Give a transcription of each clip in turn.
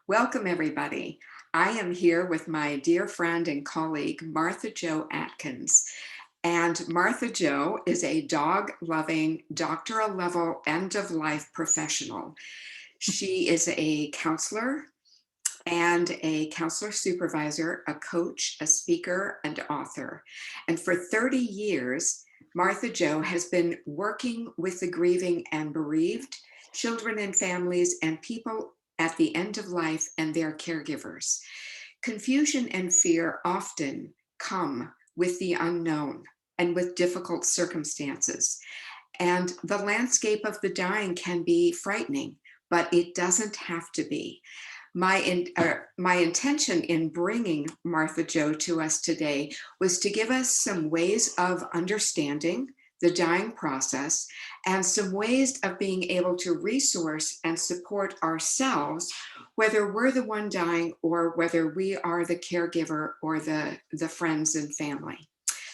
Welcome, everybody. I am here with my dear friend and colleague, Martha Jo Atkins. And Martha Jo is a dog loving, doctoral level end of life professional. She is a counselor and a counselor supervisor, a coach, a speaker, and author. And for 30 years, Martha Jo has been working with the grieving and bereaved, children and families, and people at the end of life and their caregivers. Confusion and fear often come with the unknown and with difficult circumstances. And the landscape of the dying can be frightening, but it doesn't have to be. My intention in bringing Martha Jo to us today was to give us some ways of understanding the dying process and some ways of being able to resource and support ourselves, whether we're the one dying or whether we are the caregiver or the friends and family.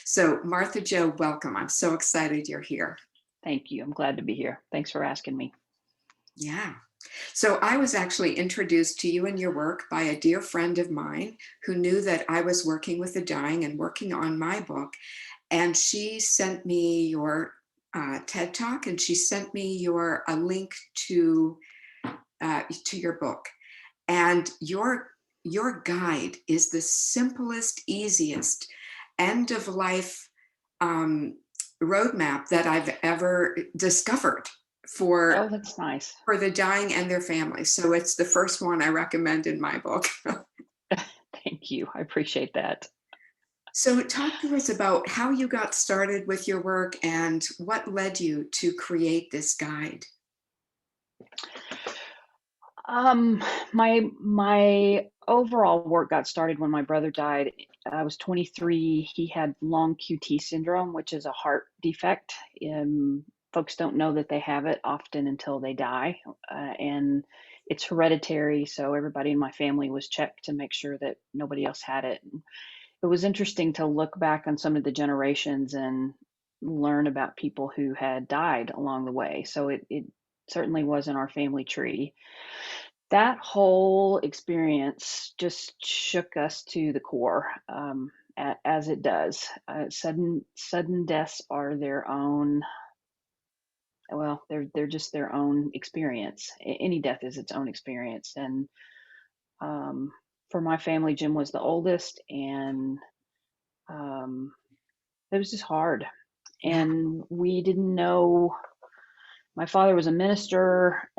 So Martha Jo, welcome. I'm so excited you're here. Thank you. I'm glad to be here. Thanks for asking me. Yeah. So I was actually introduced to you and your work by a dear friend of mine who knew that I was working with the dying and working on my book. And she sent me your TED Talk, and she sent me a link to your book. And your guide is the simplest, easiest end of life um, roadmap that I've ever discovered Oh, for that's nice. for the dying and their families. So it's the first one I recommend in my book. Thank you. I appreciate that. So talk to us about how you got started with your work and what led you to create this guide. Um, my overall work got started when my brother died. I was 23. He had long QT syndrome, which is a heart defect. Folks don't know that they have it often until they die, and it's hereditary. So everybody in my family was checked to make sure that nobody else had it. It was interesting to look back on some of the generations and learn about people who had died along the way. So it certainly was in our family tree. That whole experience just shook us to the core, as it does. Sudden deaths are their own. Well, they're just their own experience. Any death is its own experience, and um, for my family, Jim was the oldest, and um, it was just hard. Yeah. And we didn't know. My father was a minister.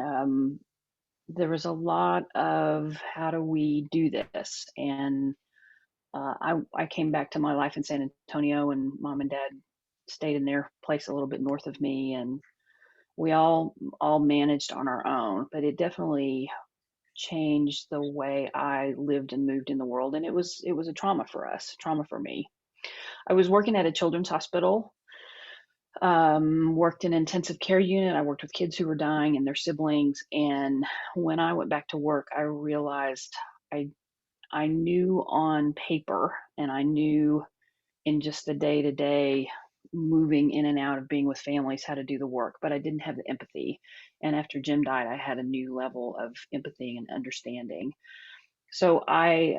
There was a lot of how do we do this? And I came back to my life in San Antonio, and mom and dad stayed in their place a little bit north of me, and we all managed on our own. But it definitely changed the way I lived and moved in the world, and it was a trauma for us, trauma for me. I was working at a children's hospital, worked in an intensive care unit. I worked with kids who were dying and their siblings. And when I went back to work, I realized I I knew on paper and I knew in just the day to day moving in and out of being with families how to do the work, but I didn't have the empathy. And after Jim died, I had a new level of empathy and understanding. So I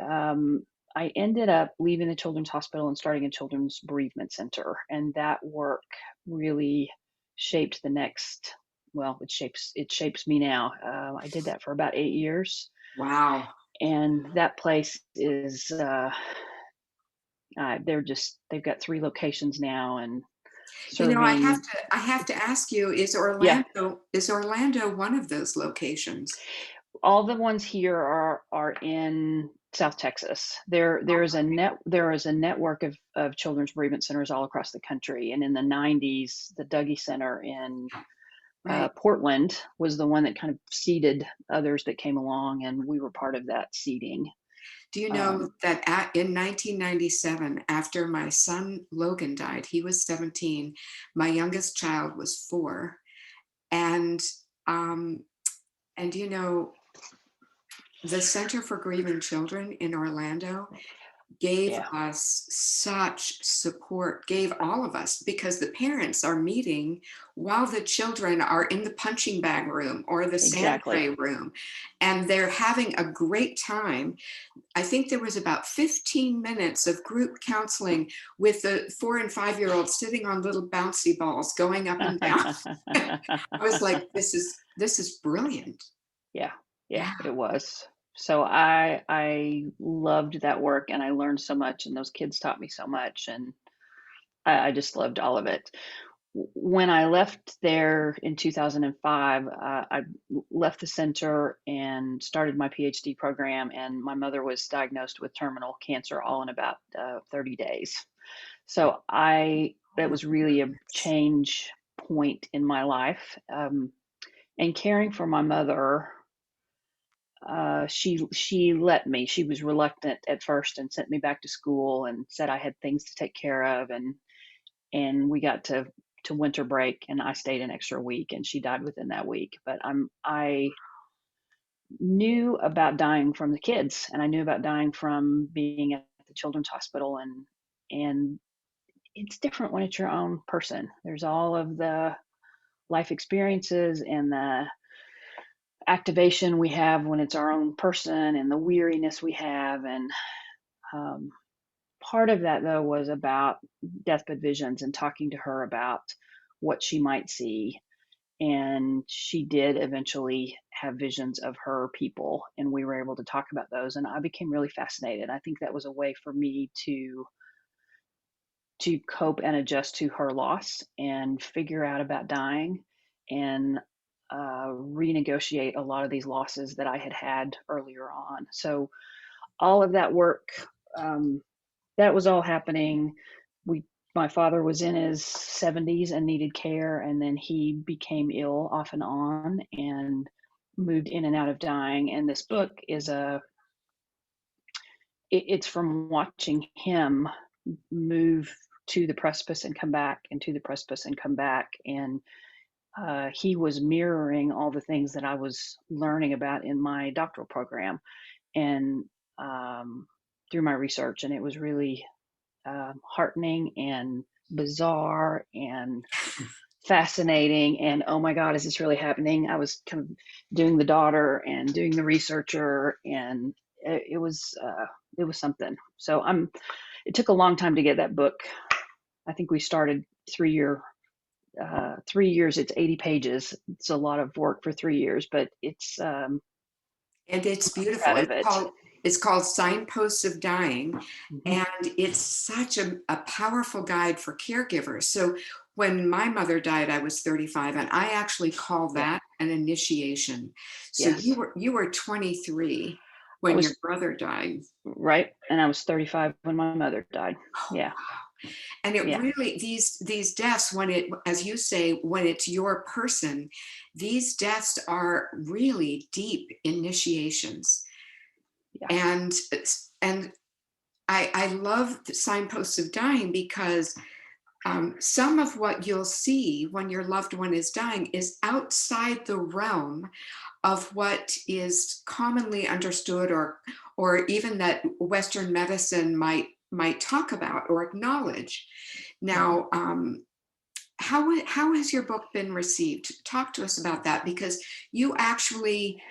ended up leaving the children's hospital and starting a children's bereavement center, and that work really shaped the next. Well, it shapes me now. I did that for about 8 years, Wow. and that place is they've got 3 locations now and You know, I have serving. to I have to ask you, Yeah, is Orlando one of those locations? all the ones here are in South Texas. There is a network of children's bereavement centers all across the country. And in the 90s, the Dougie Center in Right. Portland was the one that kind of seeded others that came along, and we were part of that seeding. Do you know Um, that in 1997, after my son Logan died, he was 17, my youngest child was 4, and um, you know, the Center for Grieving Children in Orlando. gave Yeah, us such support, gave all of us, because the parents are meeting while the children are in the punching bag room or the sand exactly. tray room, and they're having a great time. I think there was about 15 minutes of group counseling with the 4 and 5-year-olds sitting on little bouncy balls going up and down. I was like, this is brilliant. Yeah, yeah, Yeah. it was. So I loved that work, and I learned so much, and those kids taught me so much, and I just loved all of it. When I left there in 2005, I left the center and started my PhD program, and my mother was diagnosed with terminal cancer all in about 30 days. So that was really a change point in my life. And caring for my mother, she let me. She was reluctant at first and sent me back to school and said I had things to take care of, and we got to winter break, and I stayed an extra week, and she died within that week. But I knew about dying from the kids, and I knew about dying from being at the children's hospital, and it's different when it's your own person. There's all of the life experiences and the activation we have when it's our own person, and the weariness we have, and um, part of that though was about deathbed visions and talking to her about what she might see. And she did eventually have visions of her people, and we were able to talk about those, and I became really fascinated. I think that was a way for me to cope and adjust to her loss and figure out about dying, and renegotiate a lot of these losses that I had had earlier on. So all of that work, um, that was all happening. We, my father was in his 70s and needed care, and then he became ill off and on and moved in and out of dying. And this book is it's from watching him move to the precipice and come back, and to the precipice and come back. And he was mirroring all the things that I was learning about in my doctoral program, and um, through my research. And it was really heartening and bizarre and fascinating. And oh my God, is this really happening? I was kind of doing the daughter and doing the researcher, and it was something. So it took a long time to get that book. I think we started 3 years. It's 80 pages. It's a lot of work for 3 years, but it's And it's beautiful. proud of It's it. called Signposts of Dying, Hmm. and it's such a powerful guide for caregivers. So when my mother died, I was 35, and I actually call Yeah. that an initiation. So you Yes. were you were 23 I when your was brother died. right, and I was 35 when my mother died. Oh, Yeah. wow. And it Yeah. really, these deaths, when it, as you say, when it's your person, these deaths are really deep initiations. Yeah. And I love the Signposts of Dying because some of what you'll see when your loved one is dying is outside the realm of what is commonly understood, or even that Western medicine might talk about or acknowledge. Yeah. Now, how has your book been received? Talk to us about that, because you actually,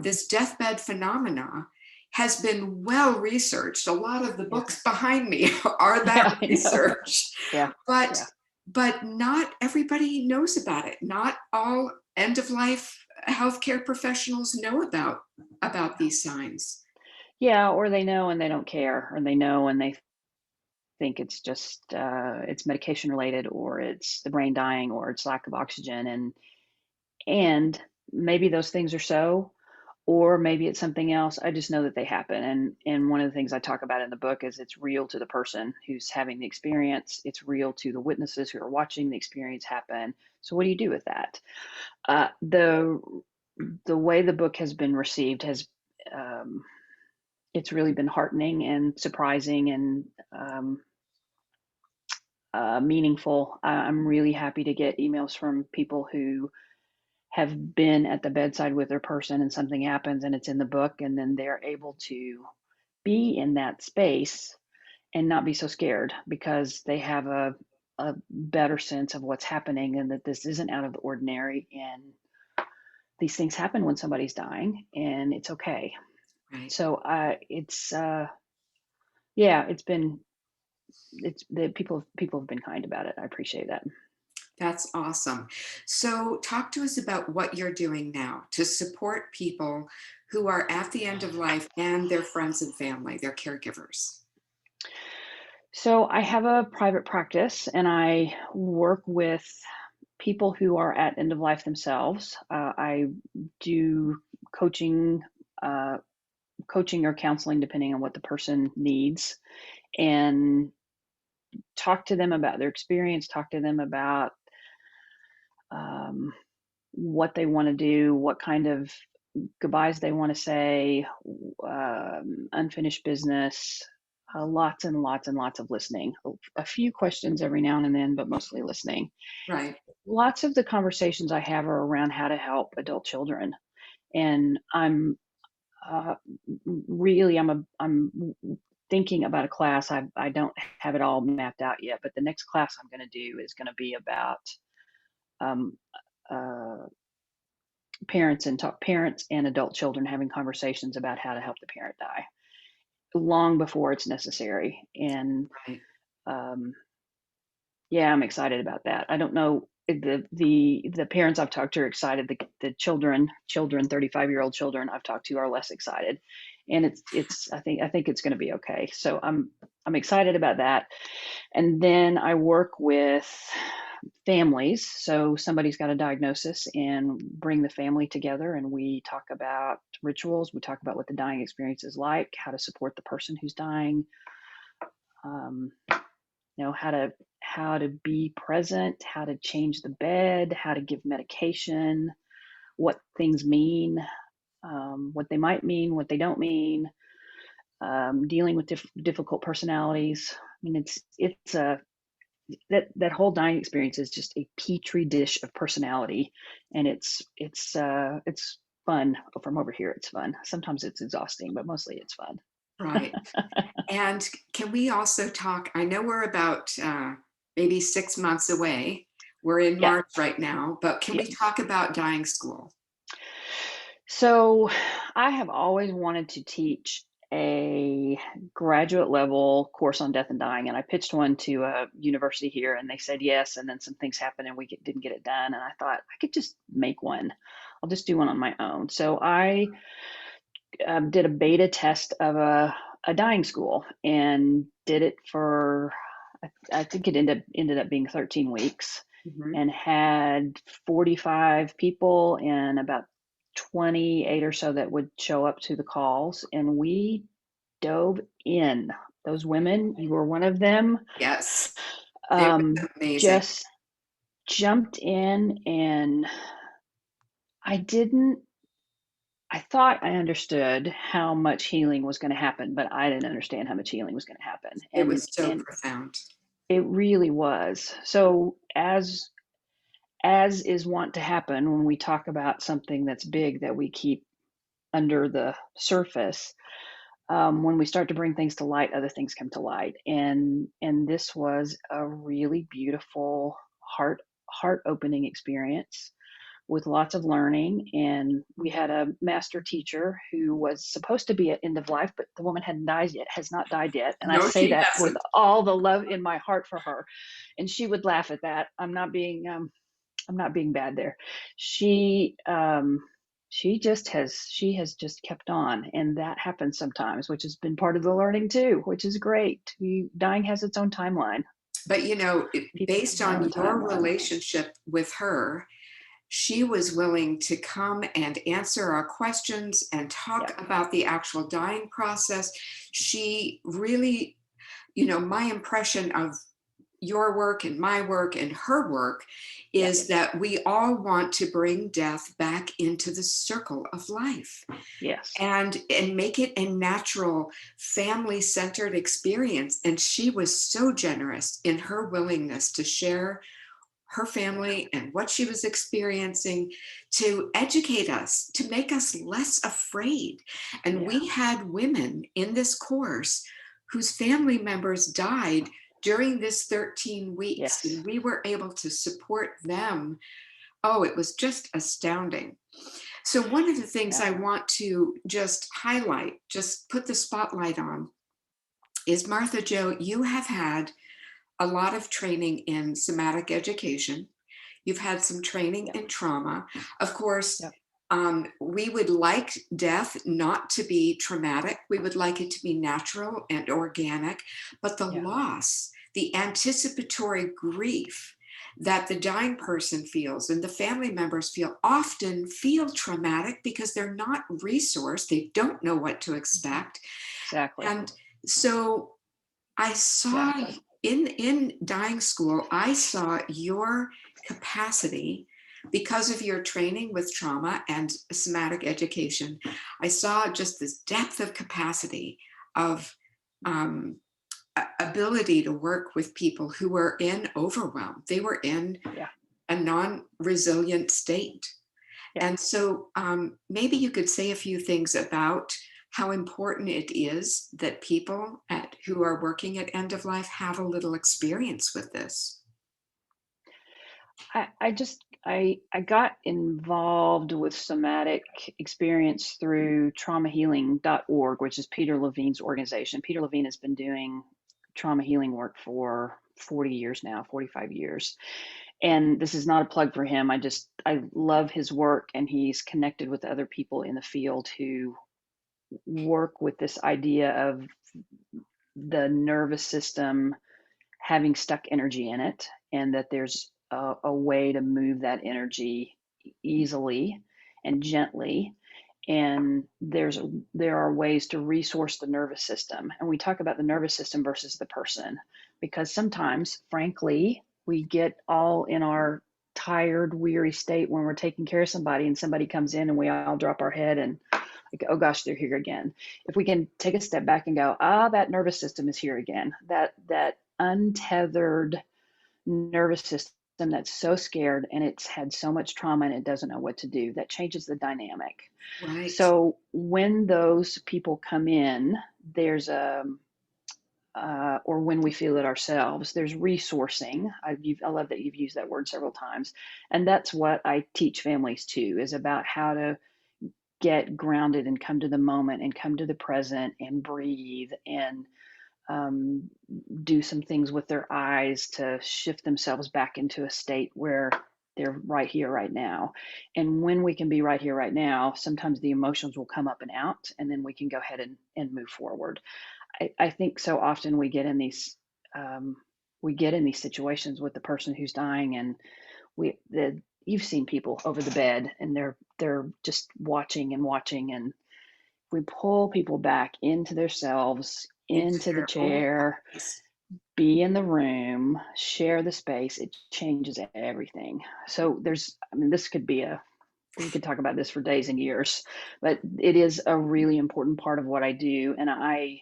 this deathbed phenomena has been well researched. A lot of the Yeah. books behind me are that Yeah, I know. research, Yeah. but Yeah. not everybody knows about it. Not all end of life healthcare professionals know about these signs. Yeah, or they know and they don't care, or they know and they think it's just it's medication related, or it's the brain dying, or it's lack of oxygen, and maybe those things are so, or maybe it's something else. I just know that they happen. And one of the things I talk about in the book is it's real to the person who's having the experience. It's real to the witnesses who are watching the experience happen. So what do you do with that? The way the book has been received has um, it's really been heartening and surprising and meaningful. I'm really happy to get emails from people who have been at the bedside with their person, and something happens and it's in the book, and then they're able to be in that space and not be so scared because they have a better sense of what's happening and that this isn't out of the ordinary, and these things happen when somebody's dying and it's okay. Right. So it's yeah, it's the people have been kind about it. I appreciate that. That's awesome. So, talk to us about what you're doing now to support people who are at the end of life and their friends and family, their caregivers. So I have a private practice and I work with people who are at end of life themselves. I do coaching, uh, coaching or counseling, depending on what the person needs, and talk to them about their experience, talk to them about um, what they want to do, what kind of goodbyes they want to say, unfinished business, lots and lots and lots of listening. A few questions every now and then, but mostly listening. Right. Lots of the conversations I have are around how to help adult children, and uh, I'm thinking about a class. I don't have it all mapped out yet, but the next class I'm going to do is going to be about um, uh, parents and adult children having conversations about how to help the parent die long before it's necessary. And Right. um, yeah, I'm excited about that. I don't know, the parents I've talked to are excited. The children, 35-year-old children I've talked to are less excited. And it's I think it's going to be okay. So I'm excited about that. And then I work with families. So somebody's got a diagnosis and bring the family together and we talk about rituals, we talk about what the dying experience is like, how to support the person who's dying, um, how to be present, how to change the bed, how to give medication, what things mean, what they might mean, what they don't mean, dealing with difficult personalities. I mean, it's a that whole dying experience is just a petri dish of personality, and it's fun from over here. It's fun. Sometimes it's exhausting, but mostly it's fun. Right. And can we also talk? I know we're about maybe 6 months away. We're in Yeah, March right now, but can yeah. we talk about dying school? So I have always wanted to teach a graduate level course on death and dying, and I pitched one to a university here, and they said yes. And then some things happened, and we didn't get it done. And I thought I could just make one. I'll just do one on my own. So I did a beta test of a dying school and did it for I think it ended up being 13 weeks, Mhm. and had 45 people and about 28 or so that would show up to the calls, and we dove in. Those women, you were one of them, Yes, it was amazing. just jumped in, and I didn't I thought I understood how much healing was going to happen, but I didn't understand how much healing was going to happen. It And was so and profound. it really was. So as is wont to happen when we talk about something that's big that we keep under the surface, when we start to bring things to light, other things come to light. And this was a really beautiful heart opening experience with lots of learning. And we had a master teacher who was supposed to be at end of life, but the woman hadn't died yet, has not died yet. And I No, say she that with hasn't. all the love in my heart for her. And she would laugh at that. I'm not being bad there. She she has just kept on, and that happens sometimes, which has been part of the learning too, which is great. Dying has its own timeline. But, People have based their on own your timeline. relationship with her, she was willing to come and answer our questions and Yeah, talk about the actual dying process. She really, my impression of your work and my work and her work yeah, is that we all want to bring death back into the circle of life yes, and make it a natural family centered experience. And she was so generous in her willingness to share her family and what she was experiencing to educate us, to make us less afraid. And Yeah. we had women in this course whose family members died during this 13 weeks, Yes. and we were able to support them. Oh, it was just astounding. So, one of the things Yeah. I want to just highlight, just put the spotlight on, is Martha Jo, you have had a lot of training in somatic education. You've had some training Yeah. in trauma. Of course, Yep. we would like death not to be traumatic. We would like it to be natural and organic. But the Yeah. loss, the anticipatory grief that the dying person feels and the family members feel often feel traumatic because they're not resourced. They don't know what to Mhm. expect. Exactly. And so I saw Exactly. in dying school, I saw your capacity because of your training with trauma and somatic education. I saw just this depth of capacity of um, ability to work with people who were in overwhelm. They were in Yeah. a non-resilient state. Yeah. And so maybe you could say a few things about how important it is that people who are working at end of life have a little experience with this. I got involved with somatic experience through traumahealing.org, which is Peter Levine's organization. Peter Levine has been doing trauma healing work for 40 years now, 45 years. And this is not a plug for him. I love his work, and he's connected with other people in the field who work with this idea of the nervous system having stuck energy in it, and that there's a way to move that energy easily and gently. And there are ways to resource the nervous system. And we talk about the nervous system versus the person, because sometimes, frankly, we get all in our tired, weary state when we're taking care of somebody, and somebody comes in and we all drop our head and like, oh gosh, they're here again. If we can take a step back and go, that nervous system is here again. That untethered nervous system that's so scared, and it's had so much trauma and it doesn't know what to do. That changes the dynamic. Right. So when those people come in, there's a or when we feel it ourselves, there's resourcing. I love that you've used that word several times, and that's what I teach families too. Is about how to get grounded and come to the moment and come to the present and breathe and um, do some things with their eyes to shift themselves back into a state where they're right here, right now. And when we can be right here, right now, sometimes the emotions will come up and out, and then we can go ahead and move forward. I think so often um, we get in these situations with the person who's dying, and you've seen people over the bed, and they're just watching and watching, and we pull people back into themselves, Into into the their own chair, bodies. be in the room, share the space. It changes everything. So this could be we could talk about this for days and years, but it is a really important part of what I do. And I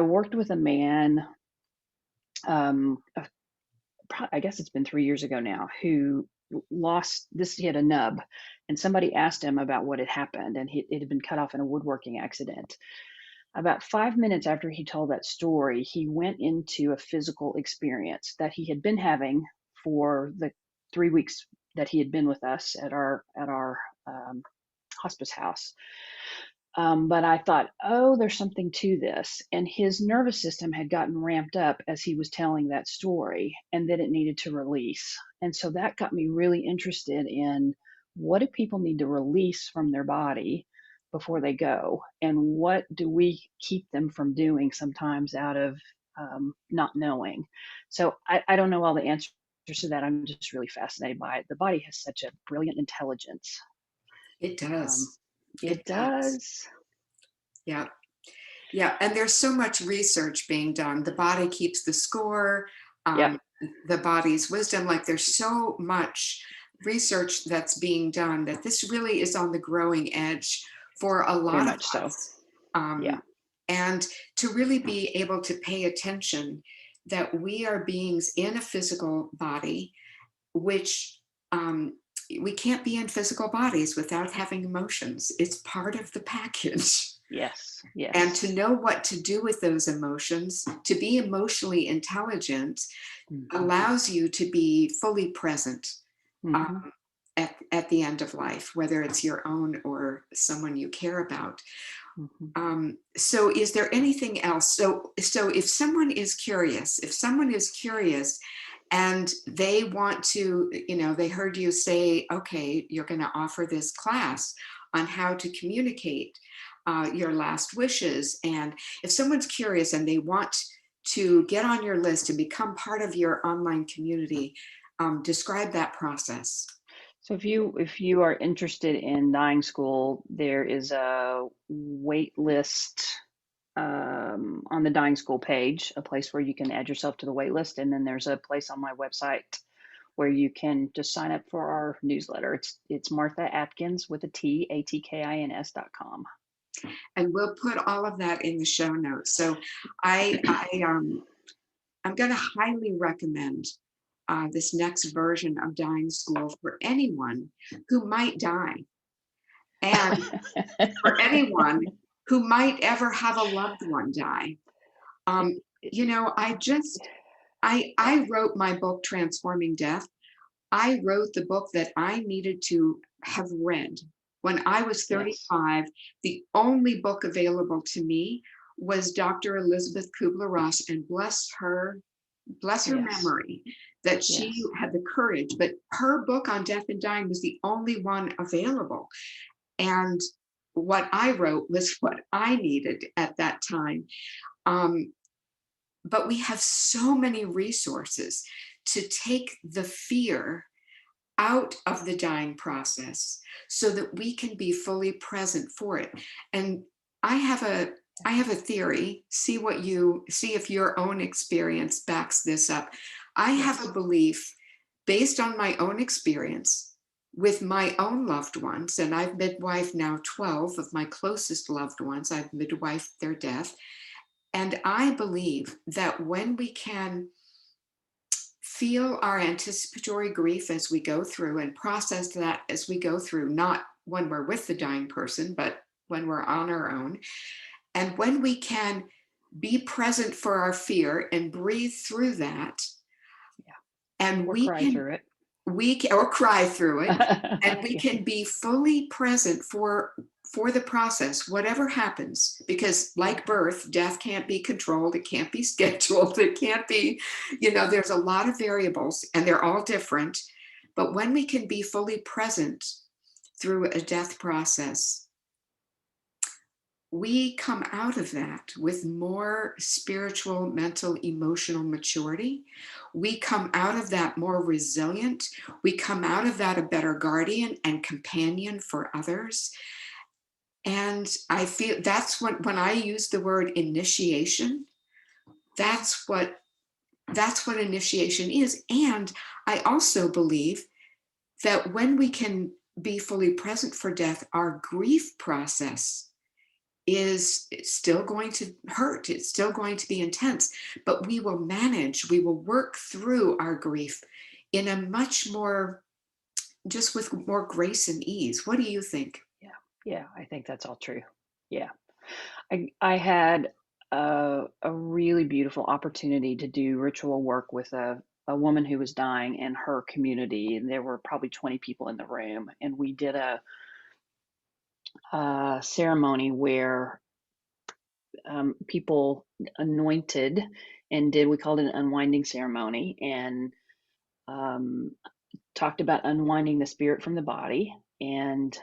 worked with a man, um, I guess it's been 3 years ago now, who lost this. He had a nub, and somebody asked him about what had happened, and it had been cut off in a woodworking accident. About 5 minutes after he told that story, he went into a physical experience that he had been having for the 3 weeks that he had been with us at our hospice house. But I thought, oh, there's something to this. And his nervous system had gotten ramped up as he was telling that story, and then it needed to release. And so that got me really interested in what do people need to release from their body before they go? And what do we keep them from doing sometimes out of not knowing? So I don't know all the answers to that. I'm just really fascinated by it. The body has such a brilliant intelligence. It Um, does. it It does. does. Yeah. Yeah. And there's so much research being done. The body keeps the score, Yep. um, the body's wisdom. Like there's so much research that's being done that this really is on the growing edge for a Very lot of much so. us. Yeah. And to really be able to pay attention. that we are beings in a physical body, which we can't be in physical bodies without having emotions. It's part of the package. Yes, And to yes. know what to do with those emotions, to be emotionally intelligent, Mhm, allows you to be fully present mhm, um, at the end of life, whether it's your own or someone you care about. mhm. So is there anything else? So if someone is curious and they want to, they heard you say, okay, you're going to offer this class on how to communicate your last wishes. And if someone's curious and they want to get on your list and become part of your online community, describe that process. So if you are interested in dying school, there is a wait list on the dying school page, a place where you can add yourself to the wait list, and then there's a place on my website where you can just sign up for our newsletter. It's Martha Atkins with a T, ATKINS.com. And we'll put all of that in the show notes. So I'm going to highly recommend this next version of Dying School for anyone who might die, and for anyone who might ever have a loved one die. It, Um, it, I wrote my book Transforming Death. I wrote the book that I needed to have read when I was yes, 35. The only book available to me was Dr. Elizabeth Kubler-Ross, and bless her yes, memory, that she yes. had the courage, but her book on death and dying was the only one available. And what I wrote was what I needed at that time. Um, but we have so many resources to take the fear out of the dying process so that we can be fully present for it. And I have a I have a theory. See if your own experience backs this up. I have Yes. a belief based on my own experience with my own loved ones, and I've midwifed now 12 of my closest loved ones. I've midwifed their death. And I believe that when we can feel our anticipatory grief as we go through and process that as we go through, not when we're with the dying person, but when we're on our own. And when we can be present for our fear and breathe through that, Yeah. and Or cry through it. or cry through it, and we Yeah. can be fully present for the process, whatever happens, because Yeah. like birth, death can't be controlled, it can't be scheduled, it can't be, there's a lot of variables and they're all different. But when we can be fully present through a death process, we come out of that with more spiritual, mental, emotional maturity. We come out of that more resilient. We come out of that a better guardian and companion for others. And I feel that's when I use the word initiation, that's what that's what initiation is. And I also believe that when we can be fully present for death, our grief process is still going to hurt. It's still going to be intense, but we will work through our grief in a much more, just with more grace and ease. What do you think? Yeah. Yeah. I think that's all true. Yeah. I had a really beautiful opportunity to do ritual work with a woman who was dying in her community, and there were probably 20 people in the room, and we did a ceremony where people anointed and did, we called it an unwinding ceremony, and um, talked about unwinding the spirit from the body. And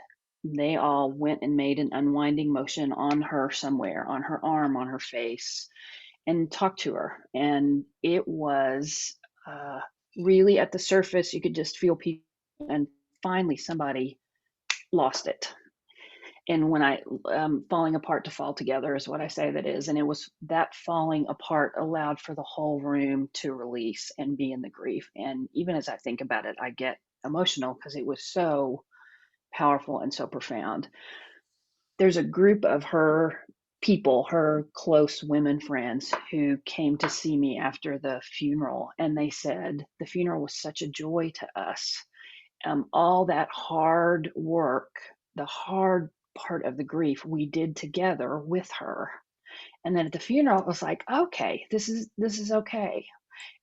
they all went and made an unwinding motion on her somewhere, on her arm, on her face, and talked to her. And it was uh, really at the surface, you could just feel people. And finally, somebody lost it. And when I falling apart to fall together is what I say that is. And it was that falling apart allowed for the whole room to release and be in the grief. And even as I think about it, I get emotional because it was so powerful and so profound. There's a group of her people, her close women friends, who came to see me after the funeral, and they said the funeral was such a joy to us. All that hard work, the hard part of the grief, we did together with her. And then at the funeral, it was like, okay, this is okay.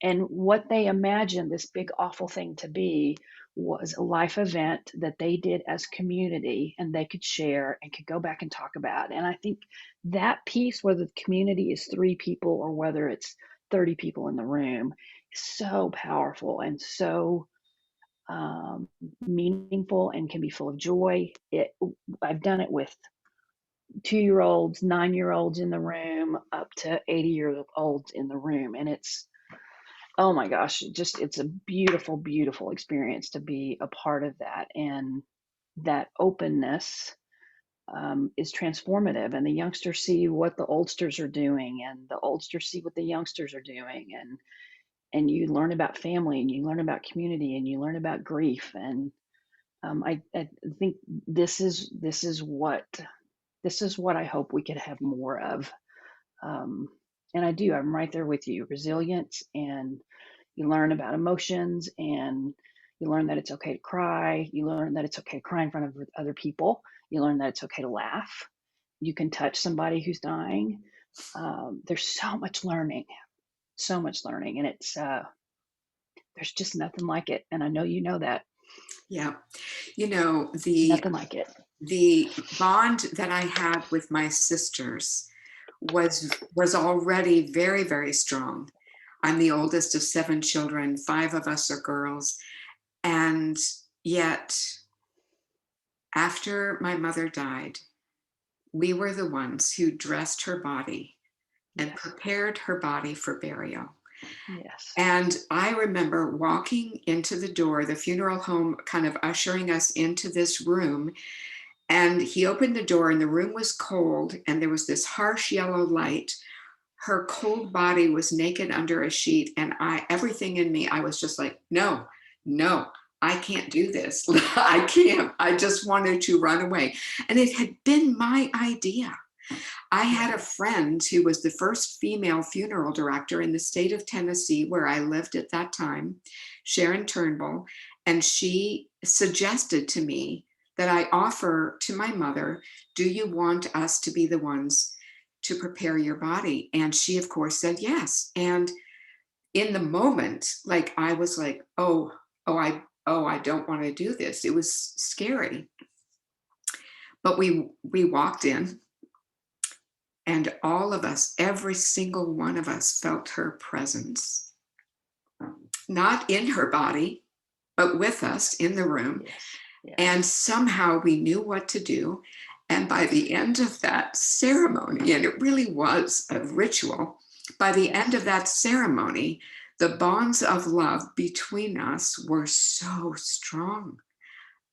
And what they imagined this big awful thing to be was a life event that they did as community, and they could share and could go back and talk about. And I think that piece, whether the community is 3 people or whether it's 30 people in the room, is so powerful and so um, meaningful and can be full of joy. I've done it with 2-year olds, 9-year olds in the room, up to 80-year olds in the room, and it's, oh my gosh, it's a beautiful, beautiful experience to be a part of that. And that openness is transformative. And the youngsters see what the oldsters are doing, and the oldsters see what the youngsters are doing. And you learn about family, and you learn about community, and you learn about grief. And I think this is what I hope we could have more of. Um, and I do. I'm right there with you. Resilience, and you learn about emotions, and you learn that it's okay to cry. You learn that it's okay to cry in front of other people. You learn that it's okay to laugh. You can touch somebody who's dying. There's so much learning, and there's just nothing like it. And I know you know that. Yeah. You know, the Nothing like it. the bond that I had with my sisters was already very, very strong. I'm the oldest of 7 children, 5 of us are girls, and yet after my mother died, we were the ones who dressed her body and Yes. prepared her body for burial. Yes. And I remember walking into the door, the funeral home kind of ushering us into this room. And he opened the door, and the room was cold, and there was this harsh yellow light. Her cold body was naked under a sheet, and everything in me, I was just like, no, no, I can't do this. I can't. I just wanted to run away. And it had been my idea. I had a Yeah. friend who was the first female funeral director in the state of Tennessee, where I lived at that time, Sharon Turnbull, and she suggested to me that I offer to my mother, do you want us to be the ones to prepare your body? And she, of course, said yes. And in the moment, like I was like, I don't want to do this. It was scary. But we walked in, and all of us, every single one of us, felt her presence, not in her body, but with us in the room. Yes. And Yes. somehow we knew what to do. And by the end of that ceremony, and it really was a ritual, by the end Yes. of that ceremony, the bonds of love between us were so strong.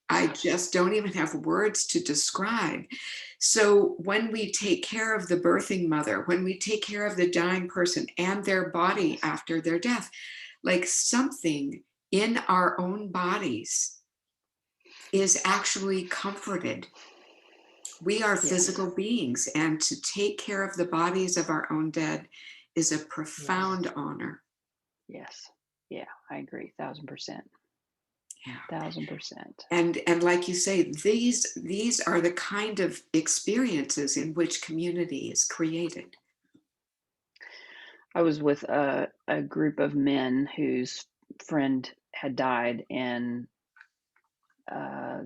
I just don't even have words to describe. So when we take care of the birthing mother, when we take care of the dying person and their body Yes. after their death, like something in our own bodies is actually comforted. We are Yes. physical beings, and to take care of the bodies of our own dead is a Yes. profound honor. Yes. Yeah, I agree. 1,000%. Yeah. 1,000%. And like you say, these are the kind of experiences in which community is created. I was with a group of men whose friend had died, and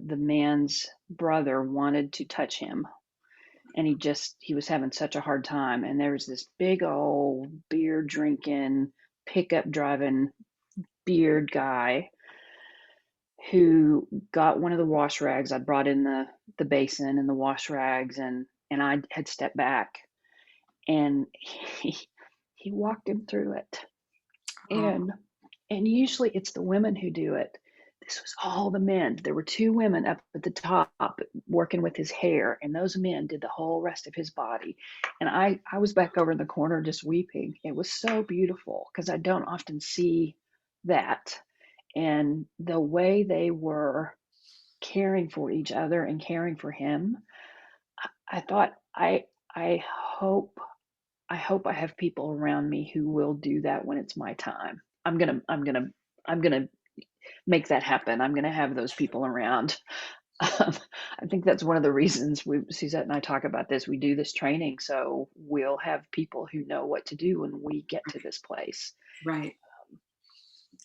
the man's brother wanted to touch him, and he was having such a hard time. And there was this big old beer drinking, pickup driving beard guy who got one of the wash rags. I brought in the basin and the wash rags, and I had stepped back, and he walked him through it. Oh, And usually it's the women who do it. This was all the men. There were 2 women up at the top working with his hair, and those men did the whole rest of his body. And I was back over in the corner just weeping. It was so beautiful because I don't often see that. And the way they were caring for each other and caring for him, I thought I hope I hope I have people around me who will do that when it's my time. I'm gonna make that happen. I'm gonna have those people around. Um, I think that's one of the reasons Suzette and I talk about this. We do this training, so we'll have people who know what to do when we get to this place. Right.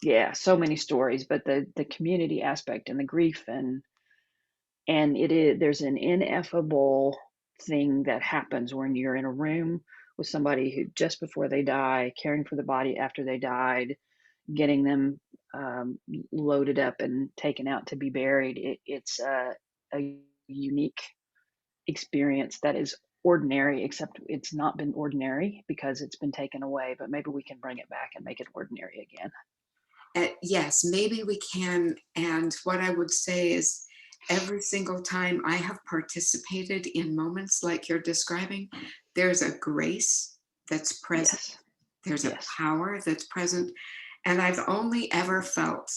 Yeah, so many stories, but the community aspect and the grief and it is there's an ineffable thing that happens when you're in a room with somebody who just before they die, caring for the body after they died, getting them loaded up and taken out to be buried. It's a unique experience that is ordinary, except it's not been ordinary because it's been taken away. But maybe we can bring it back and make it ordinary again. Yes, maybe we can. And what I would say is, every single time I have participated in moments like you're describing, there's a grace that's present, Yes, there's a yes, power that's present. And I've only ever felt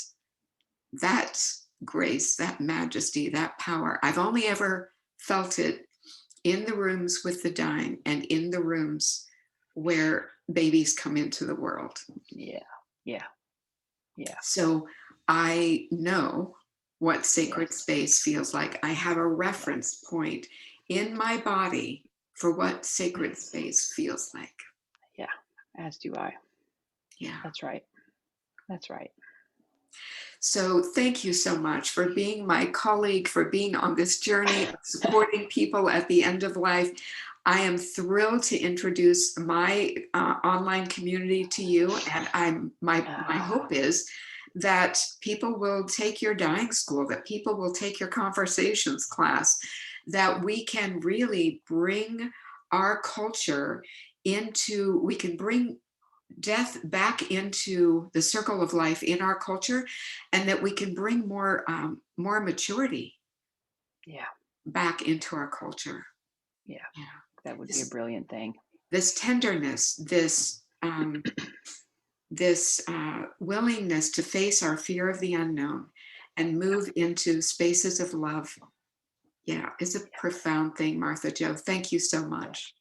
that grace, that majesty, that power. I've only ever felt it in the rooms with the dying and in the rooms where babies come into the world. yeah, yeah, yeah, So I know what sacred yes, space feels like. I have a yeah, reference point in my body for what sacred yes, space feels like. yeah. As do I. Yeah. That's right. That's right. So thank you so much for being my colleague, for being on this journey of supporting people at the end of life. I am thrilled to introduce my online community to you, and my Ah, hope is that people will take your dying school, that people will take your conversations class, that we can really bring our culture into, we can bring death back into the circle of life in our culture, and that we can bring more maturity yeah, back into our culture. yeah. Yeah. That would be a this brilliant thing. this tenderness, this willingness to face our fear of the unknown and Yeah, move into spaces of love, yeah, is a yeah, profound thing. Martha Jo, thank you so yeah. much.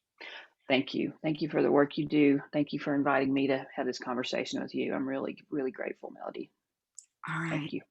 Thank you. Thank you for the work you do. Thank you for inviting me to have this conversation with you. I'm really, really grateful, Melody. All right. Thank you.